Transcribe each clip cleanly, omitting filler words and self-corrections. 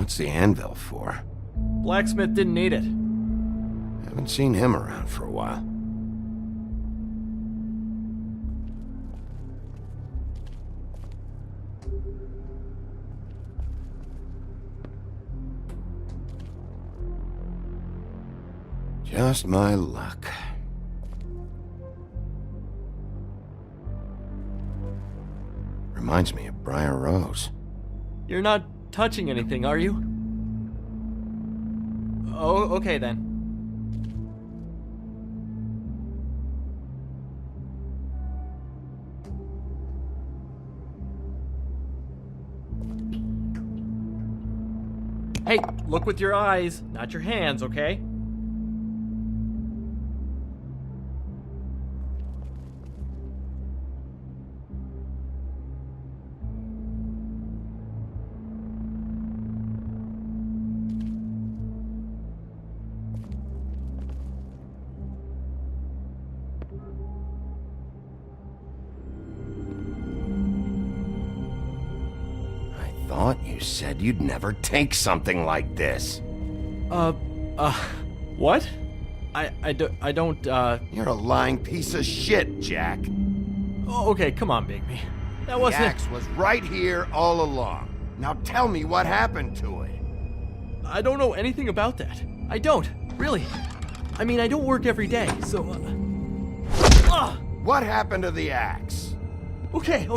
What's the anvil for? Blacksmith didn't need it. Haven't seen him around for a while. Just my luck. Reminds me of Briar Rose. You're not touching anything, are you? Oh, okay then. Hey, look with your eyes, not your hands, okay? Thought you said you'd never take something like this. What? I don't, You're a lying piece of shit, Jack. Oh, okay, come on, Bigby. That wasn't... The axe was right here all along. Now tell me what happened to it. I don't know anything about that. I don't, really. I mean, I don't work every day, so, What happened to the axe? Okay.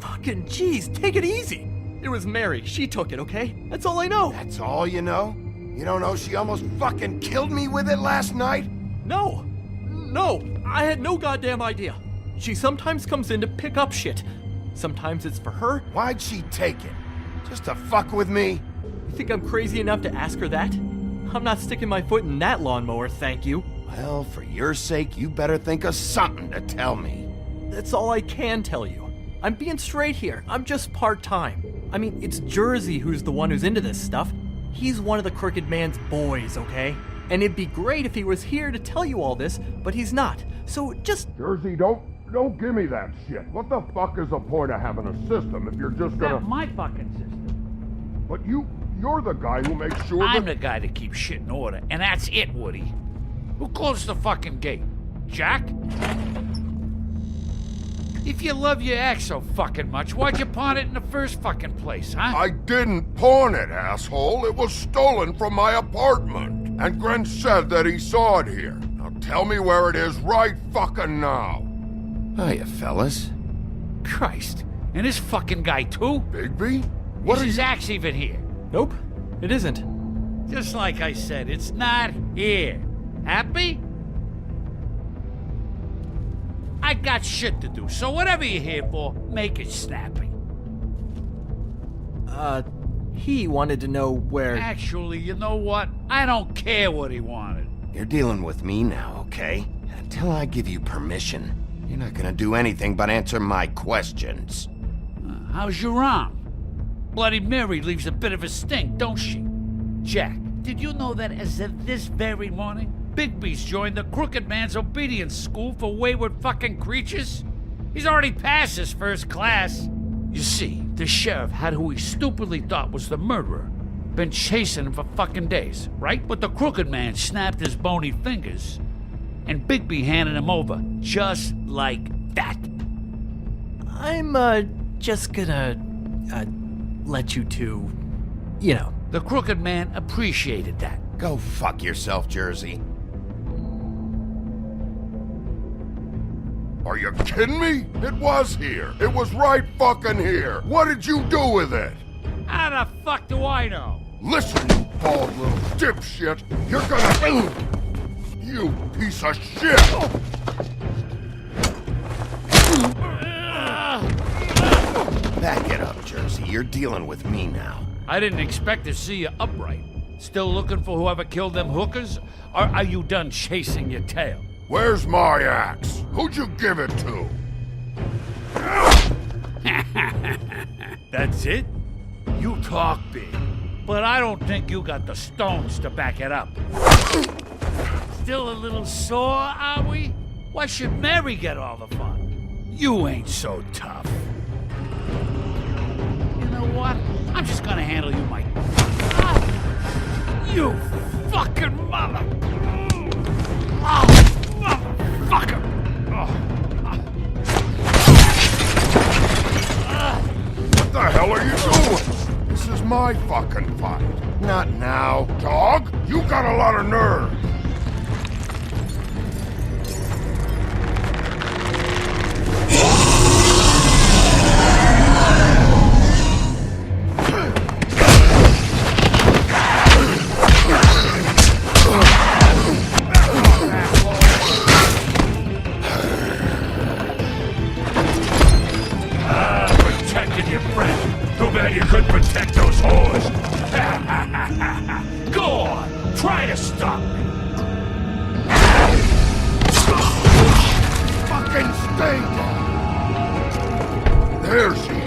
Fucking jeez, take it easy. It was Mary. She took it, okay? That's all I know. That's all you know? You don't know she almost fucking killed me with it last night? No, I had no goddamn idea. She sometimes comes in to pick up shit. Sometimes it's for her. Why'd she take it? Just to fuck with me? You think I'm crazy enough to ask her that? I'm not sticking my foot in that lawnmower, thank you. Well, for your sake, you better think of something to tell me. That's all I can tell you. I'm being straight here. I'm just part-time. I mean, it's Jersey who's the one who's into this stuff. He's one of the Crooked Man's boys, okay? And it'd be great if he was here to tell you all this, but he's not. So just... Jersey, don't give me that shit. What the fuck is the point of having a system if you're just gonna... Not my fucking system. But you're the guy who makes sure I'm the guy that keeps shit in order, and that's it, Woody. Who closed the fucking gate? Jack? If you love your ex so fucking much, why'd you pawn it in the first fucking place, huh? I didn't pawn it, asshole. It was stolen from my apartment. And Gren said that he saw it here. Now tell me where it is right fucking now. Hiya, fellas. Christ. And this fucking guy, too? Bigby? What Is are his you... axe even here? Nope, it isn't. Just like I said, it's not here. Happy? I got shit to do, so whatever you're here for, make it snappy. He wanted to know where... Actually, you know what? I don't care what he wanted. You're dealing with me now, okay? Until I give you permission, you're not gonna do anything but answer my questions. How's your arm? Bloody Mary leaves a bit of a stink, don't she? Jack, did you know that as of this very morning, Bigby's joined the Crooked Man's obedience school for wayward fucking creatures? He's already passed his first class. You see, the sheriff had who he stupidly thought was the murderer. Been chasing him for fucking days, right? But the Crooked Man snapped his bony fingers, and Bigby handed him over just like that. I'm, just gonna, let you two, you know. The Crooked Man appreciated that. Go fuck yourself, Jersey. Are you kidding me? It was here. It was right fucking here. What did you do with it? How the fuck do I know? Listen, you bald little dipshit. You're gonna... You piece of shit! Back it up, Jersey. You're dealing with me now. I didn't expect to see you upright. Still looking for whoever killed them hookers? Or are you done chasing your tail? Where's my axe? Who'd you give it to? That's it? You talk big, but I don't think you got the stones to back it up. Still a little sore, are we? Why should Mary get all the fun? You ain't so tough. You know what? I'm just gonna handle you You fucking mother! Oh, motherfucker! What the hell are you doing? This is my fucking fight. Not now. Dog, you got a lot of nerve. Protected your friend. Too bad you couldn't protect those whores. Go on, try to stop me. Fucking stay down. There she is.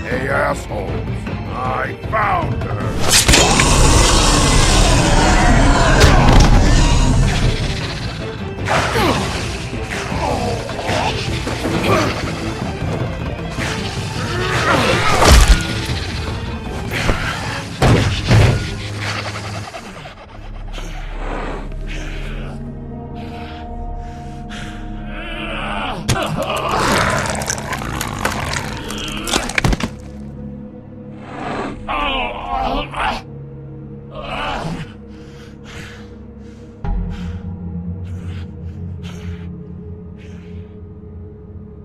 Hey, assholes. I found her.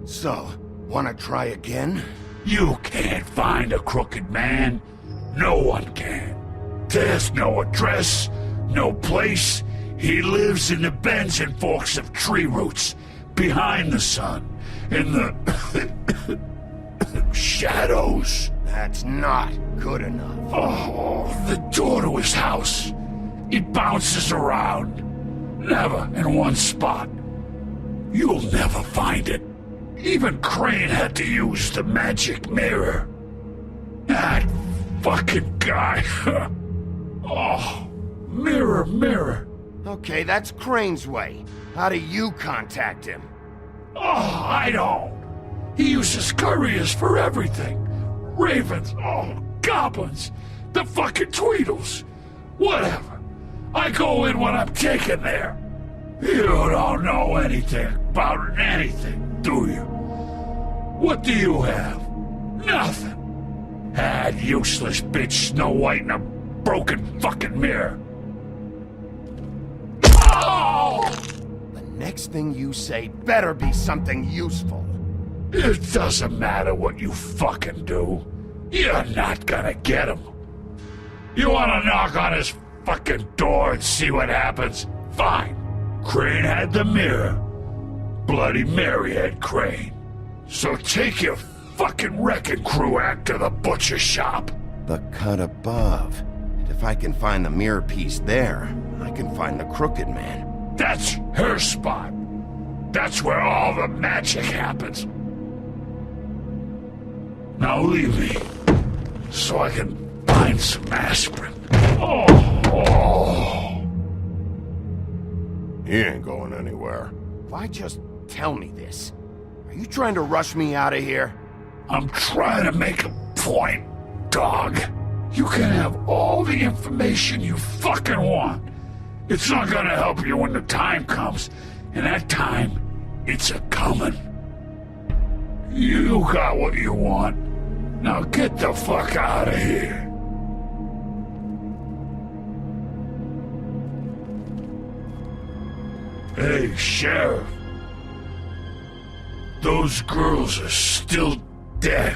So, wanna try again? You can't find a crooked man. No one can. There's no address, no place. He lives in the bends and forks of tree roots, behind the sun, in the shadows. That's not good enough. Oh, the door to his house. It bounces around, never in one spot. You'll never find it. Even Crane had to use the magic mirror. That fucking guy. Oh, mirror, mirror. Okay, that's Crane's way. How do you contact him? Oh, I don't. He uses couriers for everything. Ravens, goblins, the fucking Tweedles. Whatever. I go in when I'm taken there. You don't know anything about anything, do you? What do you have? Nothing. That useless bitch Snow White in a broken fucking mirror. Oh! The next thing you say better be something useful. It doesn't matter what you fucking do. You're not gonna get him. You wanna knock on his fucking door and see what happens? Fine. Crane had the mirror. Bloody Mary had Crane. So take your fucking wrecking crew act to the butcher shop. The cut above. And if I can find the mirror piece there, I can find the crooked man. That's her spot. That's where all the magic happens. Now leave me, so I can find some aspirin. Oh. He ain't going anywhere. Why just tell me this? Are you trying to rush me out of here? I'm trying to make a point, dog. You can have all the information you fucking want. It's not gonna help you when the time comes, and that time, it's a-comin'. You got what you want. Now get the fuck out of here. Hey, Sheriff. Those girls are still dead.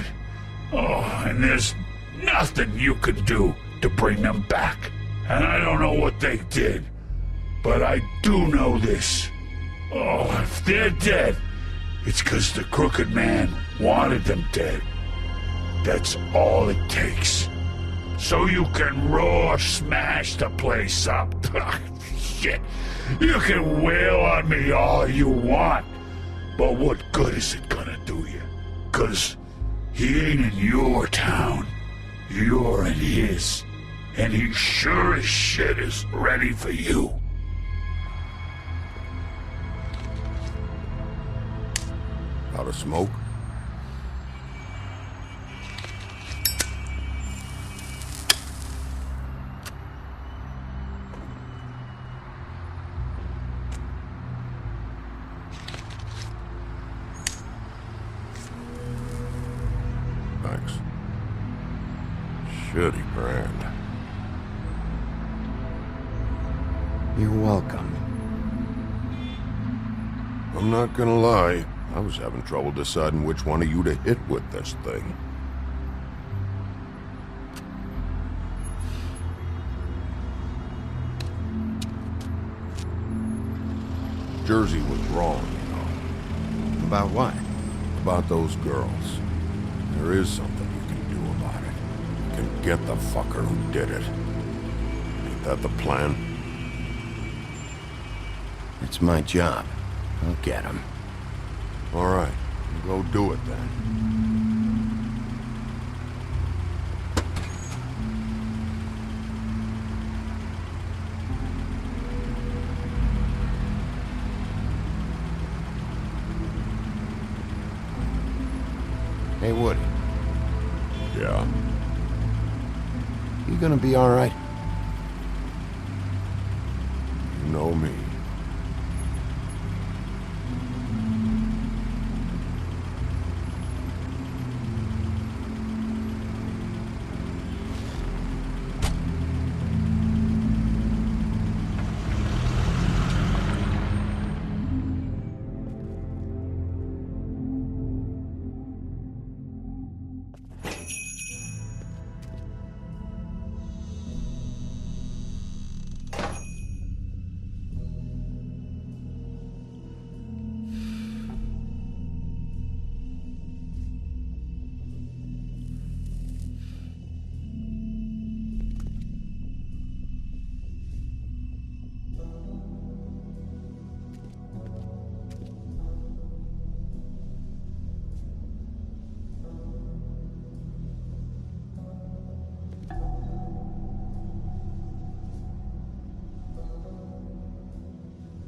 Oh, and there's nothing you can do to bring them back. And I don't know what they did, but I do know this. Oh, if they're dead, it's 'cause the crooked man wanted them dead. That's all it takes. So you can raw smash the place up. Shit. You can wail on me all you want, but what good is it gonna do you? 'Cause he ain't in your town. You're in his. And he sure as shit is ready for you. Out of smoke? Thanks. Shitty brand. You're welcome. I'm not gonna lie, I was having trouble deciding which one of you to hit with this thing. Jersey was wrong, you know. About what? About those girls. There is something you can do about it. You can get the fucker who did it. Ain't that the plan? It's my job. I'll get him. All right, go do it then. Hey, Woody. Yeah. You gonna be all right? You know me.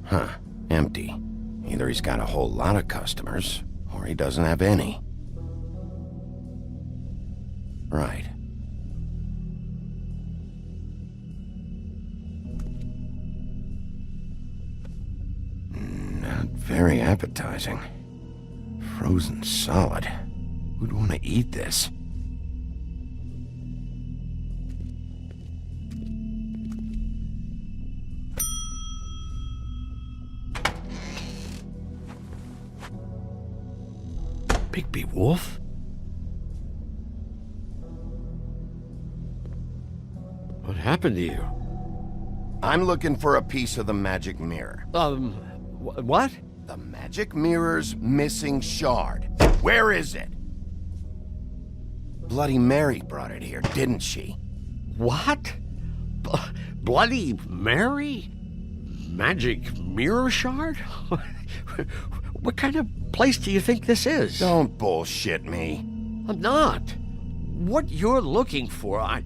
Huh. Empty. Either he's got a whole lot of customers, or he doesn't have any. Right. Not very appetizing. Frozen solid. Who'd want to eat this? Bigby Wolf? What happened to you? I'm looking for a piece of the magic mirror. What? The magic mirror's missing shard. Where is it? Bloody Mary brought it here, didn't she? What? Bloody Mary? Magic mirror shard? What kind of place do you think this is? Don't bullshit me. I'm not. What you're looking for, I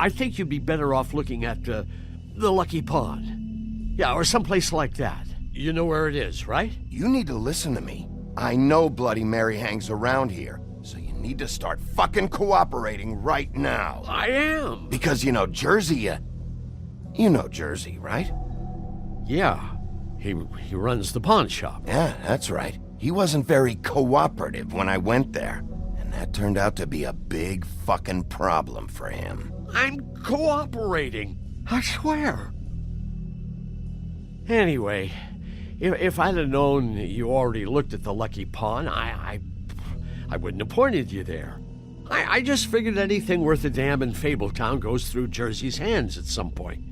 think you'd be better off looking at the Lucky Pond. Yeah, or someplace like that. You know where it is, right? You need to listen to me. I know Bloody Mary hangs around here, so you need to start fucking cooperating right now. I am. Because you know Jersey, you know Jersey, right? Yeah, he runs the pawn shop. Yeah, that's right. He wasn't very cooperative when I went there, and that turned out to be a big fucking problem for him. I'm cooperating, I swear. Anyway, If I'd have known you already looked at the lucky pawn, I wouldn't have pointed you there. I just figured anything worth a damn in Fabletown goes through Jersey's hands at some point.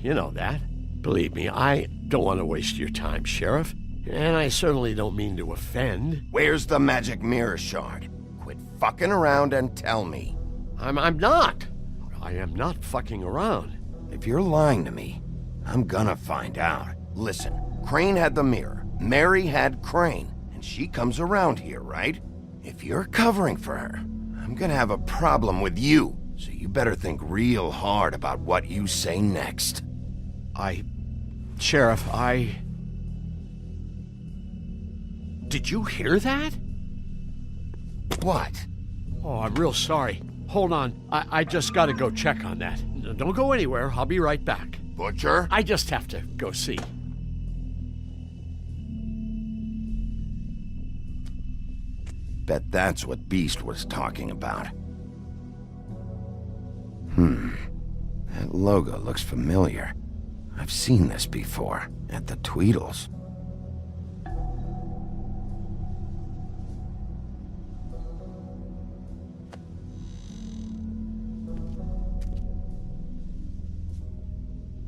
You know that. Believe me, I don't want to waste your time, Sheriff. And I certainly don't mean to offend. Where's the magic mirror shard? Quit fucking around and tell me. I'm not. I am not fucking around. If you're lying to me, I'm gonna find out. Listen, Crane had the mirror, Mary had Crane, and she comes around here, right? If you're covering for her, I'm gonna have a problem with you, so you better think real hard about what you say next. Sheriff, Did you hear that? What? Oh, I'm real sorry. Hold on, I just gotta go check on that. Don't go anywhere, I'll be right back. Butcher? I just have to go see. Bet that's what Beast was talking about. That logo looks familiar. I've seen this before, at the Tweedles.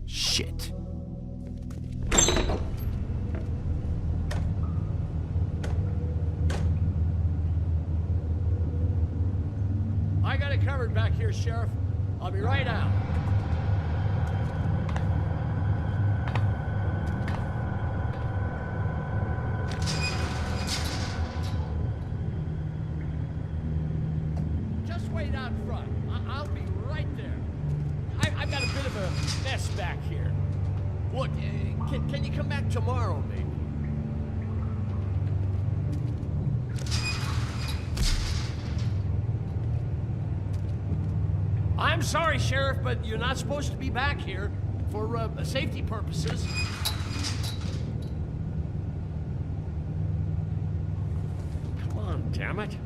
Shit. I got it covered back here, Sheriff. I'll be right out. Just wait out front. I'll be right there. I've got a bit of a mess back here. Look, can you come back tomorrow, maybe? I'm sorry, Sheriff, but you're not supposed to be back here for safety purposes. Come on, damn it.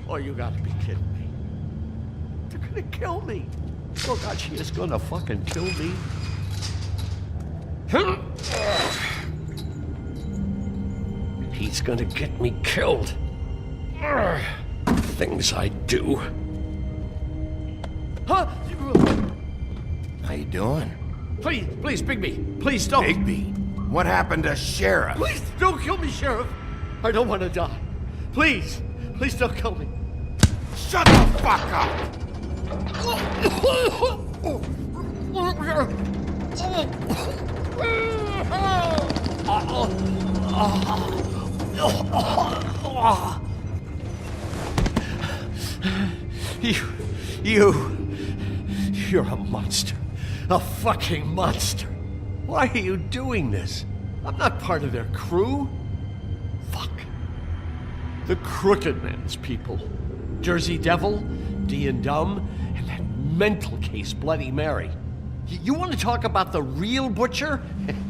Oh, you gotta be kidding me. They're gonna kill me. Oh, God, she is gonna fucking kill me. He's gonna get me killed. Things I do. Huh? How you doing? Please, Bigby, please don't. Bigby, what happened to Sheriff? Please don't kill me, Sheriff. I don't want to die. Please don't kill me. Shut the fuck up! You're a monster. A fucking monster. Why are you doing this? I'm not part of their crew. Fuck. The Crooked Man's people. Jersey Devil, D and Dumb, and that mental case, Bloody Mary. You want to talk about the real butcher?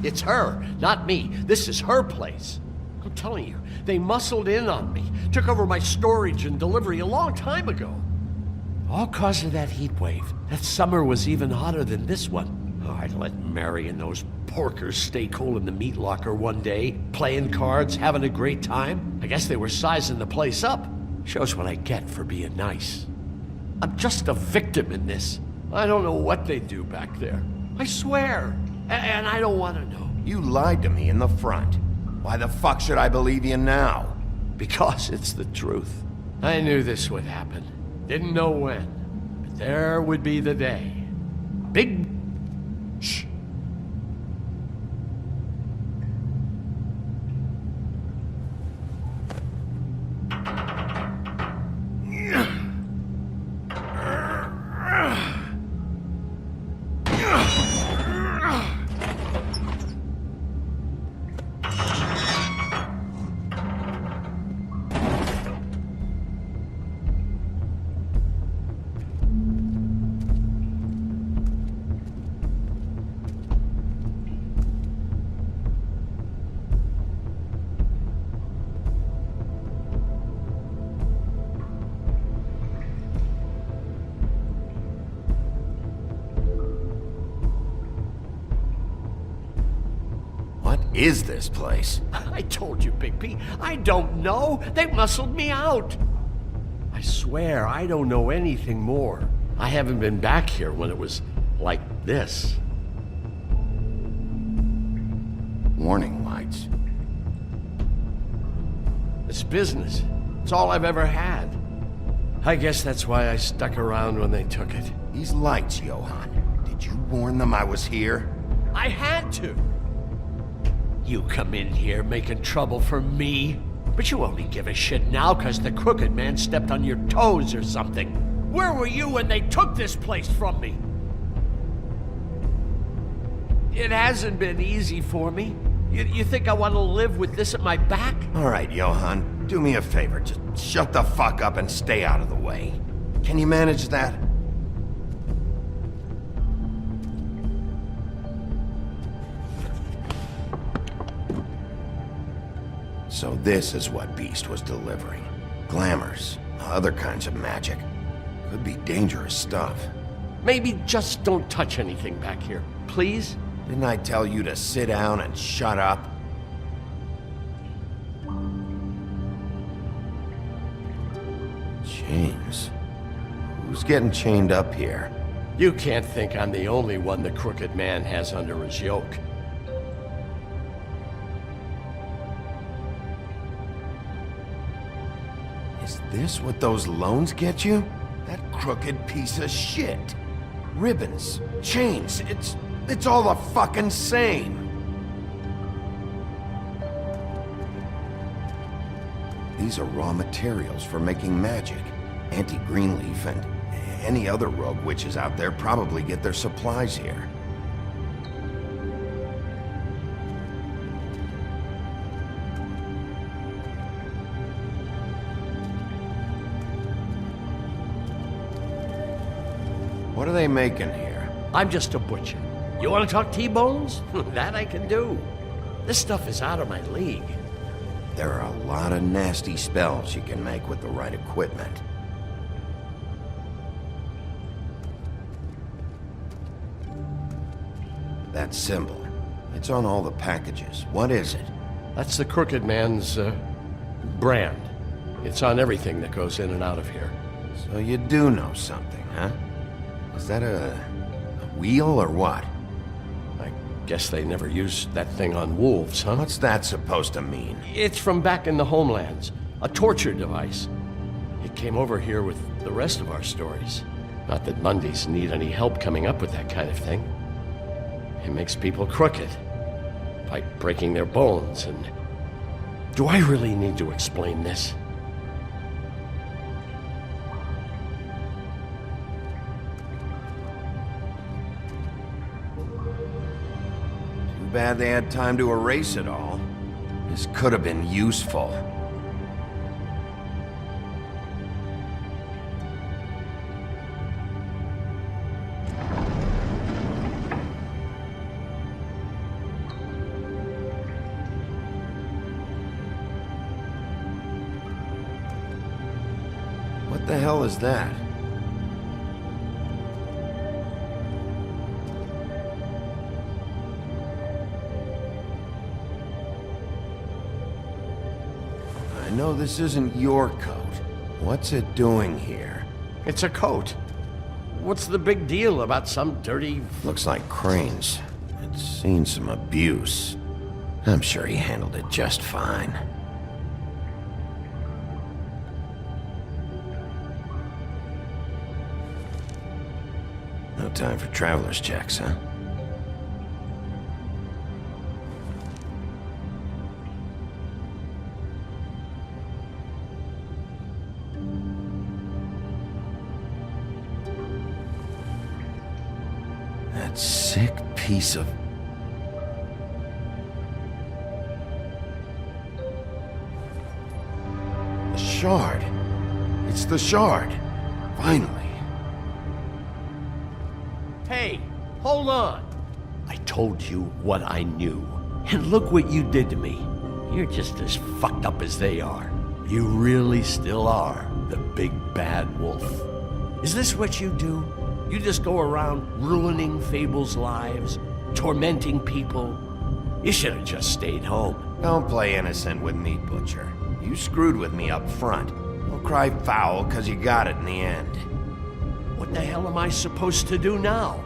It's her, not me. This is her place. I'm telling you, they muscled in on me, took over my storage and delivery a long time ago. All cause of that heat wave. That summer was even hotter than this one. Oh, I'd let Mary and those porkers stay cool in the meat locker one day, playing cards, having a great time. I guess they were sizing the place up. Shows what I get for being nice. I'm just a victim in this. I don't know what they do back there. I swear. And I don't want to know. You lied to me in the front. Why the fuck should I believe you now? Because it's the truth. I knew this would happen. Didn't know when. But there would be the day. Big... Shh. is this place? I told you, Bigby, I don't know. They muscled me out. I swear, I don't know anything more. I haven't been back here when it was like this. Warning lights. It's business. It's all I've ever had. I guess that's why I stuck around when they took it. These lights, Johann. Did you warn them I was here? I had to. You come in here making trouble for me, but you only give a shit now because the crooked man stepped on your toes or something. Where were you when they took this place from me? It hasn't been easy for me. You think I want to live with this at my back? All right, Johann, do me a favor. Just shut the fuck up and stay out of the way. Can you manage that? So this is what Beast was delivering. Glamours, other kinds of magic. Could be dangerous stuff. Maybe just don't touch anything back here, please? Didn't I tell you to sit down and shut up? Chains. Who's getting chained up here? You can't think I'm the only one the crooked man has under his yoke. Is this what those loans get you? That crooked piece of shit. Ribbons, chains, it's all the fucking same. These are raw materials for making magic. Auntie Greenleaf and any other rogue witches out there probably get their supplies here. What are they making here? I'm just a butcher. You want to talk T-bones? That I can do. This stuff is out of my league. There are a lot of nasty spells you can make with the right equipment. That symbol, it's on all the packages. What is it? That's the crooked man's, brand. It's on everything that goes in and out of here. So you do know something, huh? Is that a wheel or what? I guess they never used that thing on wolves, huh? What's that supposed to mean? It's from back in the homelands. A torture device. It came over here with the rest of our stories. Not that Mondays need any help coming up with that kind of thing. It makes people crooked. By breaking their bones and... Do I really need to explain this? Too bad they had time to erase it all. This could have been useful. What the hell is that? I know this isn't your coat. What's it doing here? It's a coat. What's the big deal about some dirty... Looks like Crane's. It's seen some abuse. I'm sure he handled it just fine. No time for traveler's checks, huh? That sick piece of... The shard. It's the shard. Finally. Hey, hold on. I told you what I knew. And look what you did to me. You're just as fucked up as they are. You really still are the big bad wolf. Is this what you do? You just go around ruining Fable's lives, tormenting people? You should have just stayed home. Don't play innocent with me, Butcher. You screwed with me up front. Don't cry foul, 'cause you got it in the end. What the hell am I supposed to do now?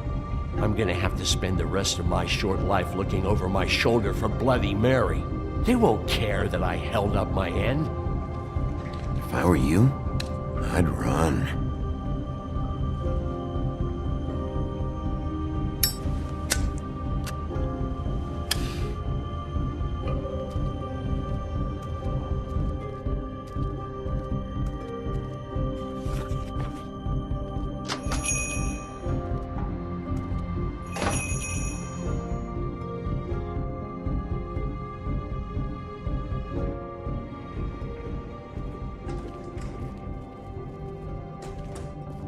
I'm gonna have to spend the rest of my short life looking over my shoulder for Bloody Mary. They won't care that I held up my end. If I were you, I'd run.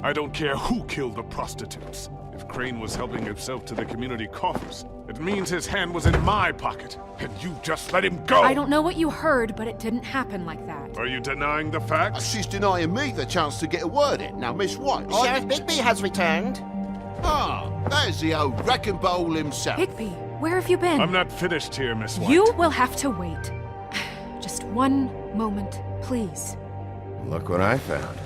I don't care who killed the prostitutes. If Crane was helping himself to the community coffers, it means his hand was in my pocket, and you just let him go! I don't know what you heard, but it didn't happen like that. Are you denying the facts? She's denying me the chance to get a word in. Now, Miss White, Sheriff Bigby has returned. Ah, there's the old wrecking bowl himself. Bigby, where have you been? I'm not finished here, Miss White. You will have to wait. Just one moment, please. Look what I found.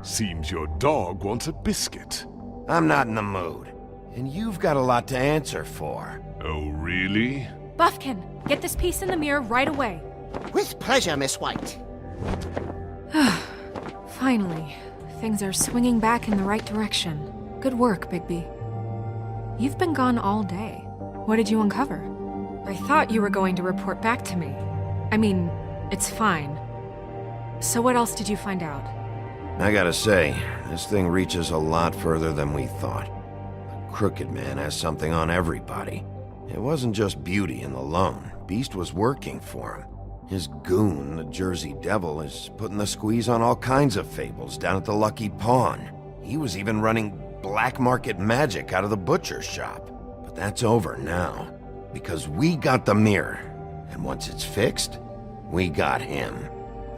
Seems your dog wants a biscuit. I'm not in the mood. And you've got a lot to answer for. Oh, really? Buffkin, get this piece in the mirror right away. With pleasure, Miss White. Finally, things are swinging back in the right direction. Good work, Bigby. You've been gone all day. What did you uncover? I thought you were going to report back to me. I mean, it's fine. So what else did you find out? I gotta say, this thing reaches a lot further than we thought. The Crooked Man has something on everybody. It wasn't just Beauty and the Lone. Beast was working for him. His goon, the Jersey Devil, is putting the squeeze on all kinds of fables down at the Lucky Pawn. He was even running black market magic out of the butcher's shop. But that's over now, because we got the mirror. And once it's fixed, we got him.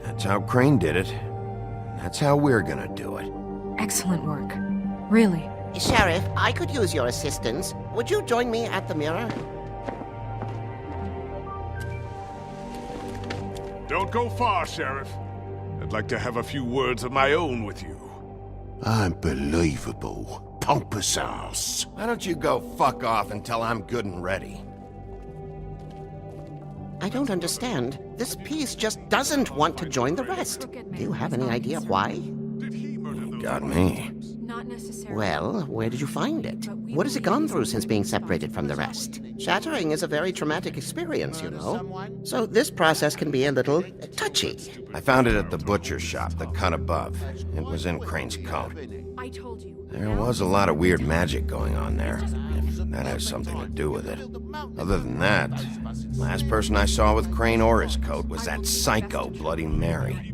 That's how Crane did it. That's how we're gonna do it. Excellent work. Really. Sheriff, I could use your assistance. Would you join me at the mirror? Don't go far, Sheriff. I'd like to have a few words of my own with you. Unbelievable. Pompous ass. Why don't you go fuck off until I'm good and ready? I don't understand. This piece just doesn't want to join the rest. Do you have any idea why? Got me. Not necessarily. Well, where did you find it? What has it gone through since being separated from the rest? Shattering is a very traumatic experience, you know. So this process can be a little touchy. I found it at the butcher's shop, the cut above. It was in Crane's coat. I told you. There was a lot of weird magic going on there, if that has something to do with it. Other than that, last person I saw with Crane or his coat was that psycho Bloody Mary.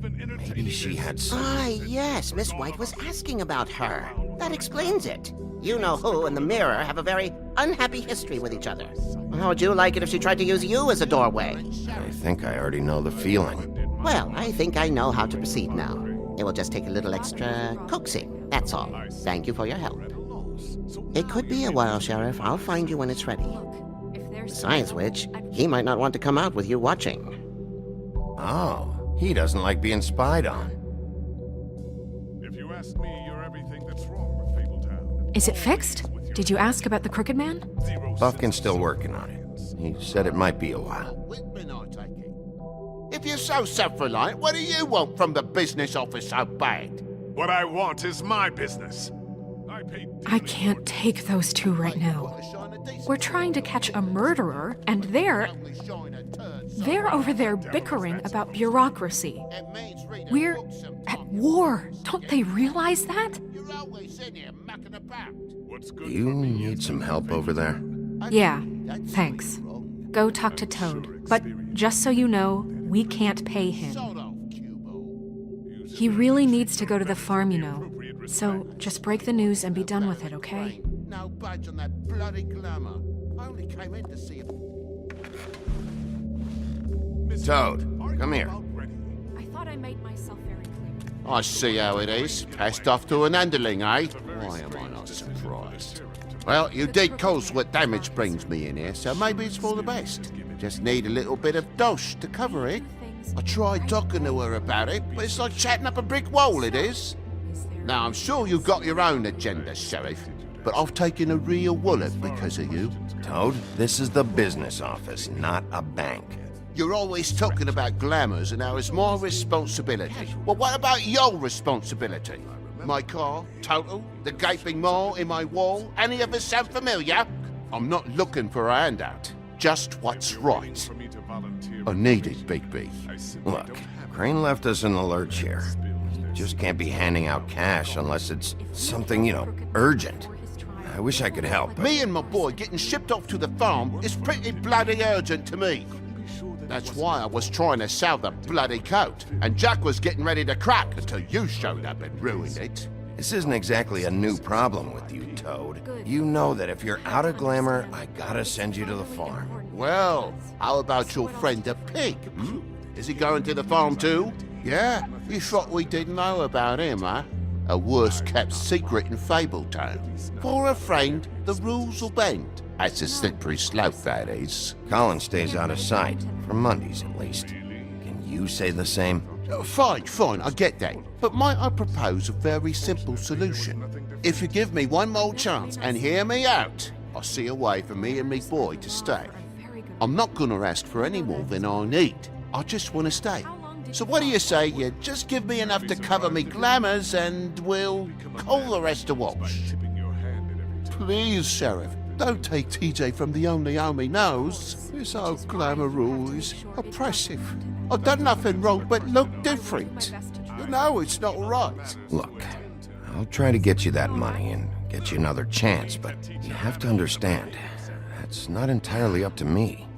Maybe she had some... Ah, yes, Miss White was asking about her. That explains it. You know who and the mirror have a very unhappy history with each other. How would you like it if she tried to use you as a doorway? I think I already know the feeling. Well, I think I know how to proceed now. It will just take a little extra coaxing, that's all. Thank you for your help. It could be a while, Sheriff. I'll find you when it's ready. Besides which, he might not want to come out with you watching. Oh, he doesn't like being spied on. If you ask me, you're everything that's wrong with Fabletown. Is it fixed? Did you ask about the Crooked Man? Buffkin's still working on it. He said it might be a while. Whitman, I take it. If you're so self-reliant, what do you want from the business office so bad? What I want is my business. I can't take those two right now. We're trying to catch a murderer, and they're over there bickering about bureaucracy. We're at war. Don't they realize that? You need some help over there? Yeah, thanks. Go talk to Toad. But just so you know, we can't pay him. He really needs to go to the farm, you know. So just break the news and be done with it, okay? No budge on that bloody glamour. I only came in to see if... Toad, come here. I thought I made myself very clear. I see how it is. Passed off to an underling, eh? Why am I not surprised? Well, you did cause what damage brings me in here, so maybe it's for the best. Just need a little bit of dosh to cover it. I tried talking to her about it, but it's like chatting up a brick wall, it is. Now, I'm sure you've got your own agenda, Sheriff, but I've taken a real wallet because of you. Toad, this is the business office, not a bank. You're always talking about glamours and how it's my responsibility. Well, what about your responsibility? My car, total, the gaping maw in my wall, any of us sound familiar? I'm not looking for a handout, just what's right. I need it, Bigby. Look, Crane left us in the lurch here. You just can't be handing out cash unless it's something, urgent. I wish I could help, but... Me and my boy getting shipped off to the farm is pretty bloody urgent to me. That's why I was trying to sell the bloody coat, and Jack was getting ready to crack until you showed up and ruined it. This isn't exactly a new problem with you, Toad. You know that if you're out of glamour, I gotta send you to the farm. Well, how about your friend the pig, hmm? Is he going to the farm too? Yeah? You thought we didn't know about him, huh? A worst-kept secret in Fabletown. For a friend, the rules will bend. That's a slippery slope, that is. Colin stays out of sight, for Mondays at least. Can you say the same? Fine, I get that. But might I propose a very simple solution? If you give me one more chance and hear me out, I'll see a way for me and me boy to stay. I'm not gonna ask for any more than I need. I just want to stay. So what do you say you just give me enough to cover me glamours and we'll call the rest a wash? Please, Sheriff, don't take TJ from the only home he knows. This old glamour rule is oppressive. I've done nothing wrong but look different. You know it's not right. Look, I'll try to get you that money and get you another chance, but you have to understand, that's not entirely up to me.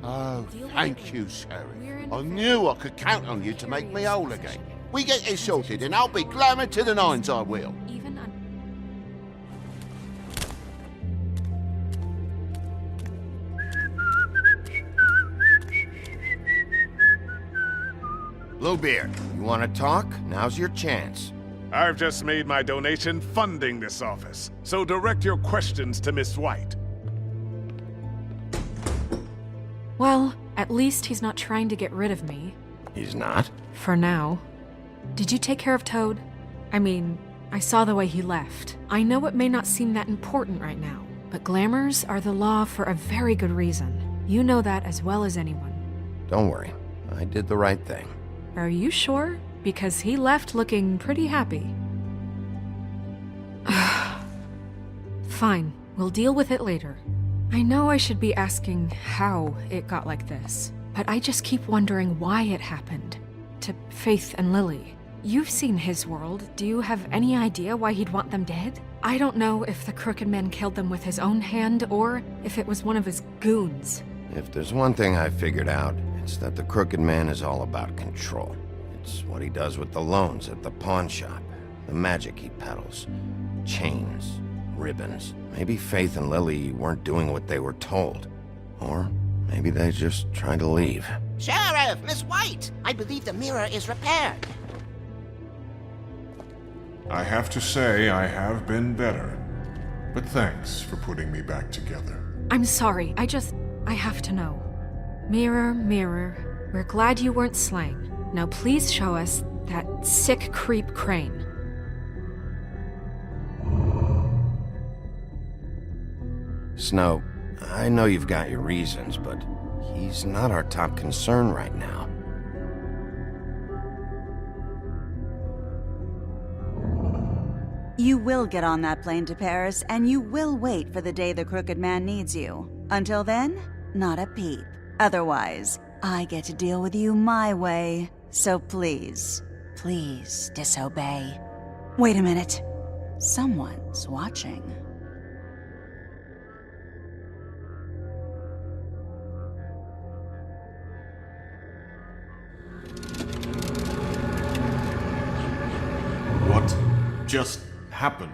Oh, thank you, Sheriff. I knew I could count on you to make me whole again. We get this sorted and I'll be glamour to the nines, I will. Bluebeard, you want to talk? Now's your chance. I've just made my donation funding this office, so direct your questions to Miss White. Well, at least he's not trying to get rid of me. He's not? For now. Did you take care of Toad? I mean, I saw the way he left. I know it may not seem that important right now, but glamours are the law for a very good reason. You know that as well as anyone. Don't worry, I did the right thing. Are you sure? Because he left looking pretty happy. Fine, we'll deal with it later. I know I should be asking how it got like this, but I just keep wondering why it happened. To Faith and Lily. You've seen his world. Do you have any idea why he'd want them dead? I don't know if the Crooked Man killed them with his own hand or if it was one of his goons. If there's one thing I figured out, it's that the Crooked Man is all about control. It's what he does with the loans at the pawn shop, the magic he peddles, chains, ribbons. Maybe Faith and Lily weren't doing what they were told. Or maybe they just tried to leave. Sheriff, Miss White, I believe the mirror is repaired. I have to say I have been better. But thanks for putting me back together. I'm sorry, I have to know. Mirror, mirror, we're glad you weren't slain. Now please show us that sick creep Crane. Snow, I know you've got your reasons, but he's not our top concern right now. You will get on that plane to Paris, and you will wait for the day the Crooked Man needs you. Until then, not a peep. Otherwise, I get to deal with you my way. So please, please disobey. Wait a minute. Someone's watching. What just happened?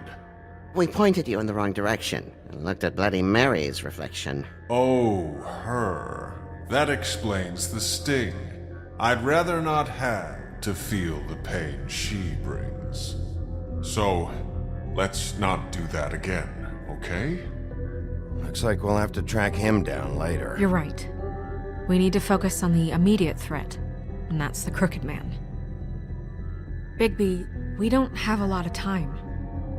We pointed you in the wrong direction and looked at Bloody Mary's reflection. Oh, her. That explains the sting. I'd rather not have to feel the pain she brings. So, let's not do that again, okay? Looks like we'll have to track him down later. You're right. We need to focus on the immediate threat, and that's the Crooked Man. Bigby, we don't have a lot of time.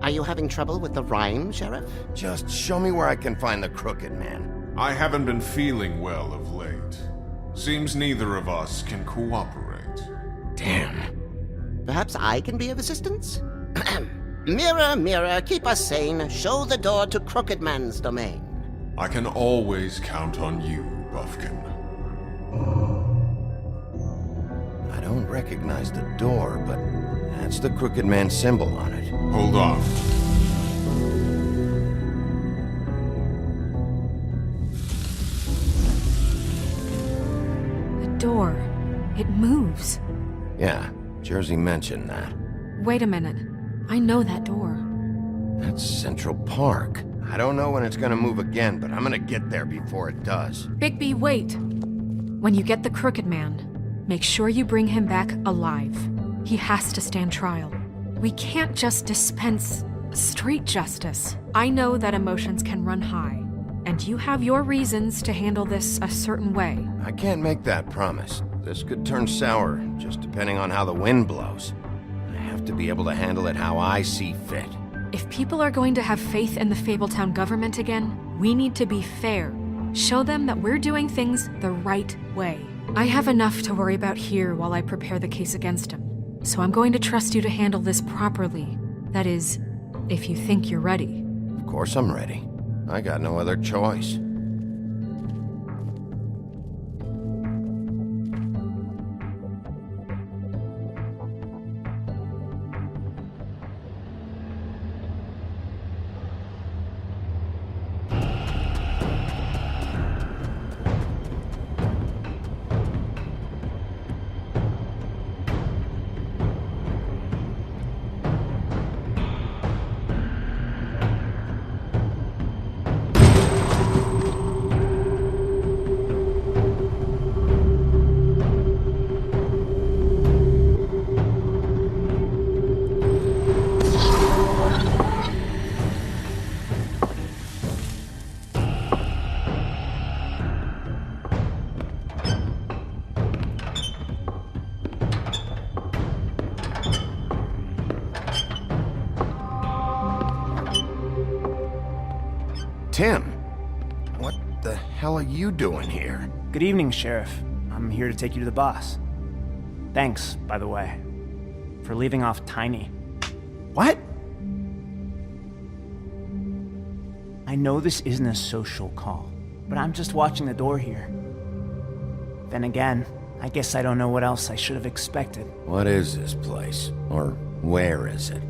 Are you having trouble with the rhyme, Sheriff? Just show me where I can find the Crooked Man. I haven't been feeling well of late. Seems neither of us can cooperate. Damn. Perhaps I can be of assistance? Mirror, mirror, keep us sane. Show the door to Crooked Man's domain. I can always count on you, Buffkin. I don't recognize the door, but that's the Crooked Man symbol on it. Hold on. The door. It moves. Yeah, Jersey mentioned that. Wait a minute. I know that door. That's Central Park. I don't know when it's gonna move again, but I'm gonna get there before it does. Bigby, wait! When you get the Crooked Man, make sure you bring him back alive. He has to stand trial. We can't just dispense street justice. I know that emotions can run high, and you have your reasons to handle this a certain way. I can't make that promise. This could turn sour, just depending on how the wind blows. I have to be able to handle it how I see fit. If people are going to have faith in the Fabletown government again, we need to be fair. Show them that we're doing things the right way. I have enough to worry about here while I prepare the case against him. So I'm going to trust you to handle this properly. That is, if you think you're ready. Of course I'm ready. I got no other choice. Tim, what the hell are you doing here? Good evening, Sheriff. I'm here to take you to the boss. Thanks, by the way, for leaving off Tiny. What? I know this isn't a social call, but I'm just watching the door here. Then again, I guess I don't know what else I should have expected. What is this place? Or where is it?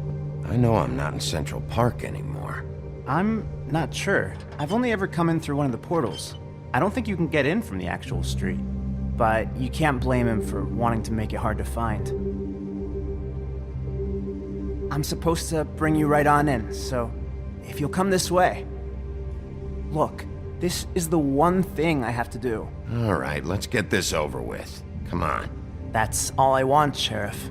I know I'm not in Central Park anymore. I'm not sure. I've only ever come in through one of the portals. I don't think you can get in from the actual street. But you can't blame him for wanting to make it hard to find. I'm supposed to bring you right on in, so if you'll come this way. Look, this is the one thing I have to do. All right, let's get this over with. Come on. That's all I want, Sheriff.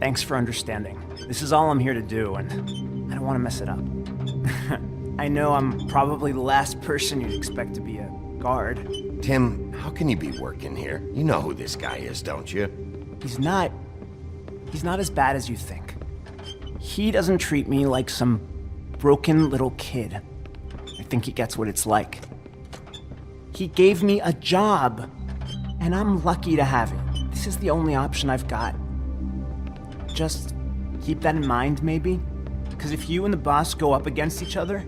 Thanks for understanding. This is all I'm here to do, and I don't want to mess it up. I know I'm probably the last person you'd expect to be a guard. Tim, how can you be working here? You know who this guy is, don't you? He's not as bad as you think. He doesn't treat me like some broken little kid. I think he gets what it's like. He gave me a job, and I'm lucky to have it. This is the only option I've got. Just keep that in mind, maybe? Because if you and the boss go up against each other,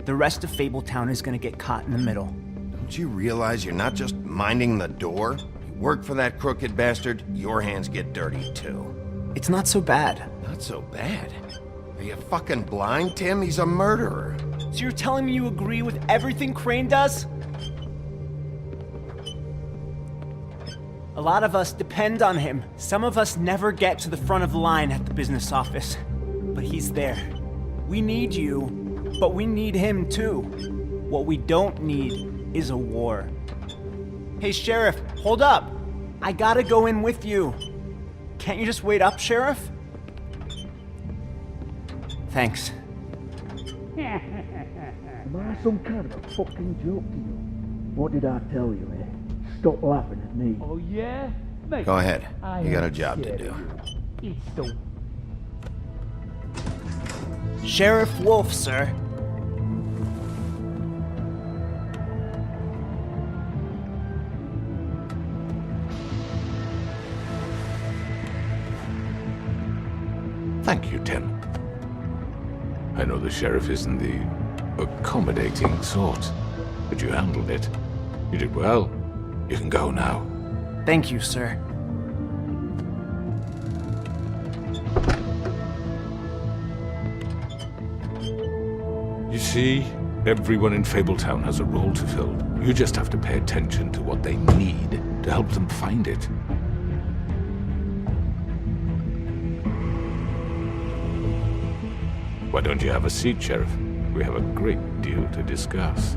the rest of Fabletown is gonna get caught in the middle. Don't you realize you're not just minding the door? You work for that crooked bastard, your hands get dirty too. It's not so bad. Not so bad? Are you fucking blind, Tim? He's a murderer. So you're telling me you agree with everything Crane does? A lot of us depend on him. Some of us never get to the front of the line at the business office. But he's there. We need you, but we need him too. What we don't need is a war. Hey, Sheriff, hold up. I gotta go in with you. Can't you just wait up, Sheriff? Thanks. Am I some kind of a fucking joke to you? What did I tell you, eh? Stop laughing at me. Oh, yeah? Mate, Go ahead. I You got a am job to scared do. of you. It's the... Sheriff Wolf, sir. Thank you, Tim. I know the sheriff isn't the accommodating sort, but you handled it. You did well. You can go now. Thank you, sir. You see, everyone in Fabletown has a role to fill. You just have to pay attention to what they need to help them find it. Why don't you have a seat, Sheriff? We have a great deal to discuss.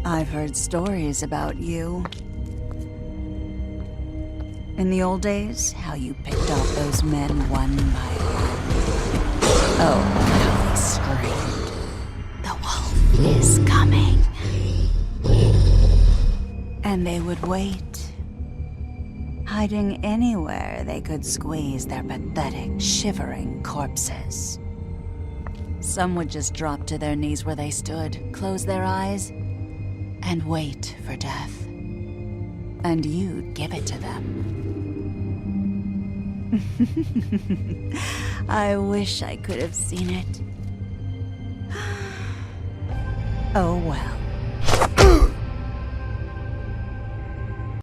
I've heard stories about you. In the old days, how you picked off those men one by one. Oh, how they screamed. The wolf is coming. And they would wait, hiding anywhere they could squeeze their pathetic, shivering corpses. Some would just drop to their knees where they stood, close their eyes, and wait for death. And you'd give it to them. I wish I could have seen it. Oh well.